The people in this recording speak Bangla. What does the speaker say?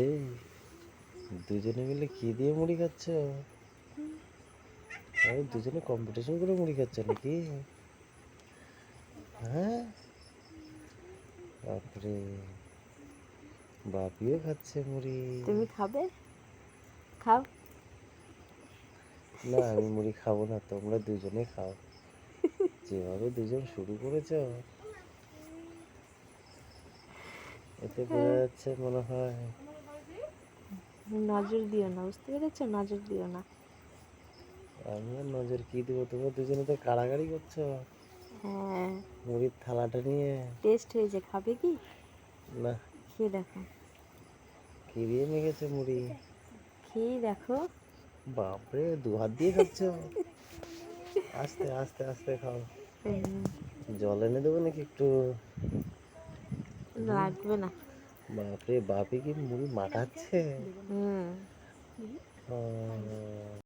এই দুজনে মিলে কি দিয়ে মুড়ি খাচ্ছ? আরে দুজনে কম্পিটিশন করে মুড়ি খাচ্ছ নাকি? হ্যাঁ, বাপরে, বাপিও খাচ্ছে মুড়ি। তুমি খাবে? খাও। না, আমি মুড়ি খাবো না, তোমরা দুজনে খাও। যেভাবে দুজন শুরু করেছ, এতে বোঝা যাচ্ছে মনে হয়। নজর দিও না, বুঝতে পেরেছো? নজর দিও না। আমি আর নজর কি দেবো? তোমরা দুজনে তো কাড়াকাড়ি করছো হ্যাঁ, মুড়ির থালাটা নিয়ে। টেস্ট হয়েছে, খাবে কি? না, খেয়ে দেখো, কি দিয়ে মেখেছে মুড়ি? খেয়ে দেখো। বাপরে, দু হাত দিয়ে খাচ্ছ? আস্তে আস্তে আস্তে খাও। হুম, জল এনে দেবো নাকি একটু? হুম, লাগবে না। বাপরে, বাপি কি মুড়ি মাখাচ্ছে? হুম,